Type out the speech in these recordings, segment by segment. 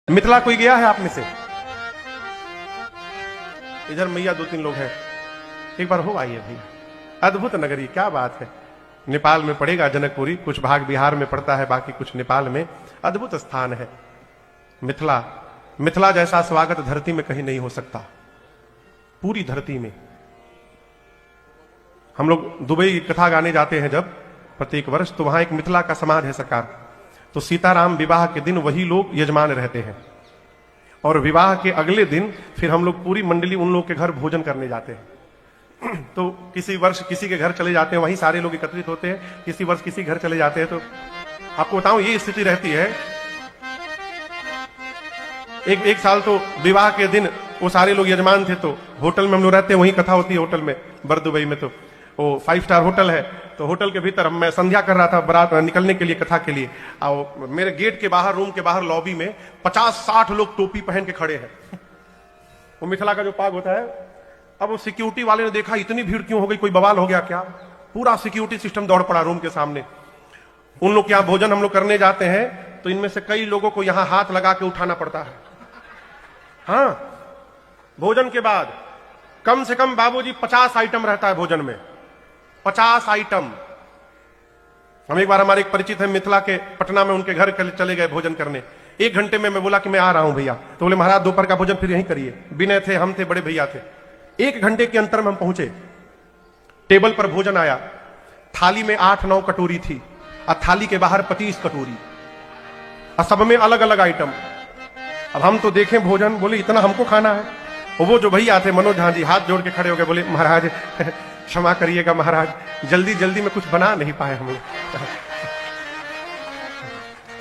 मिथिला कोई गया है आप में से? इधर मैया दो तीन लोग हैं, एक बार हो आइए भैया। अद्भुत नगरी, क्या बात है। नेपाल में पड़ेगा जनकपुरी, कुछ भाग बिहार में पड़ता है, बाकी कुछ नेपाल में। अद्भुत स्थान है मिथिला। मिथिला जैसा स्वागत धरती में कहीं नहीं हो सकता, पूरी धरती में। हम लोग दुबई कथा गाने जाते हैं जब प्रत्येक वर्ष, तो वहां एक मिथिला का समाज है सरकार। तो सीताराम विवाह के दिन वही लोग यजमान रहते हैं, और विवाह के अगले दिन फिर हम लोग पूरी मंडली उन लोग के घर भोजन करने जाते हैं। तो किसी वर्ष किसी के घर चले जाते हैं, वहीं सारे लोग एकत्रित होते हैं। किसी वर्ष किसी घर चले जाते हैं, तो आपको बताऊं ये स्थिति रहती है। एक साल तो विवाह के दिन वो सारे लोग यजमान थे, तो होटल में हम लोग रहते हैं, वहीं कथा होती है होटल में, बर दुबई में। तो वो 5 स्टार होटल है, तो होटल के भीतर मैं संध्या कर रहा था बारात निकलने के लिए, कथा के लिए। और मेरे गेट के बाहर, रूम के बाहर लॉबी में 50-60 लोग टोपी पहन के खड़े हैं। वो मिथिला का जो पाग होता है। अब वो सिक्योरिटी वाले ने देखा इतनी भीड़ क्यों हो गई, कोई बवाल हो गया क्या। पूरा सिक्योरिटी सिस्टम दौड़ पड़ा रूम के सामने। उन लोग के यहाँ भोजन हम लोग करने जाते हैं, तो इनमें से कई लोगों को यहां हाथ लगा के उठाना पड़ता है। हाँ, भोजन के बाद कम से कम बाबूजी 50 आइटम रहता है भोजन में, 50 आइटम। हम एक बार, हमारे एक परिचित है मिथिला के, पटना में, उनके घर चले गए भोजन करने। 1 घंटे में मैं बोला कि मैं आ रहा हूं भैया, तो बोले महाराज दोपहर का भोजन फिर यहीं करिए। विनय थे, हम थे, बड़े भैया थे। 1 घंटे के अंतर में हम पहुंचे। टेबल पर भोजन आया, थाली में 8-9 कटोरी थी, और थाली के बाहर 25 कटोरी, और सब में अलग अलग आइटम। अब हम तो देखें भोजन, बोले इतना हमको खाना है। और वो जो भैया थे मनोज झा जी, हाथ जोड़ के खड़े हो गए, बोले महाराज क्षमा करिएगा महाराज, जल्दी जल्दी में कुछ बना नहीं पाए हम लोग,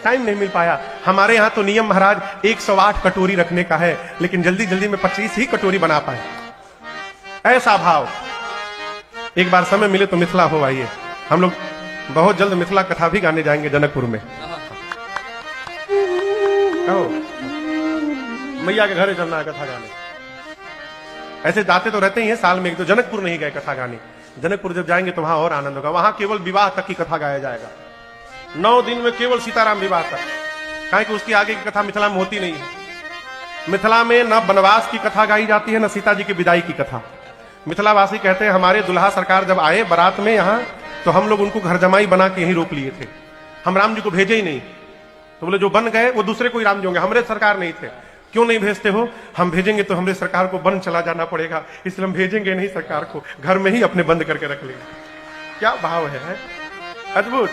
टाइम नहीं मिल पाया। हमारे यहां तो नियम महाराज 108 कटोरी रखने का है, लेकिन जल्दी जल्दी में 25 ही कटोरी बना पाए। ऐसा भाव। एक बार समय मिले तो मिथिला हो आइए। हम लोग बहुत जल्द मिथिला कथा भी गाने जाएंगे जनकपुर में। मैया के घर चलना है कथा गाने। ऐसे जाते तो रहते ही हैं साल में एक, तो जनकपुर नहीं गए कथा गाने। जनकपुर जब जाएंगे तो वहां और आनंद होगा। वहां केवल विवाह तक की कथा गाया जाएगा, 9 दिन में केवल सीताराम विवाह तक। काहे कि उसकी आगे की कथा मिथिला में होती नहीं है। मिथिला में न वनवास की कथा गाई जाती है, न सीता जी की विदाई की कथा। मिथिलावासी कहते हैं हमारे दुल्हा सरकार जब आए बारात में यहाँ, तो हम लोग उनको घर जमाई बना के यहीं रोक लिए थे, हम राम जी को भेजे ही नहीं। तो बोले जो बन गए वो दूसरे कोई राम जी होंगे, हमारे सरकार नहीं थे। क्यों नहीं भेजते हो? हम भेजेंगे तो हमारे सरकार को बन चला जाना पड़ेगा, इसलिए हम भेजेंगे नहीं सरकार को, घर में ही अपने बंद करके रख लेंगे। क्या भाव है, अद्भुत।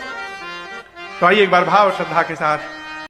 तो आइए एक बार भाव श्रद्धा के साथ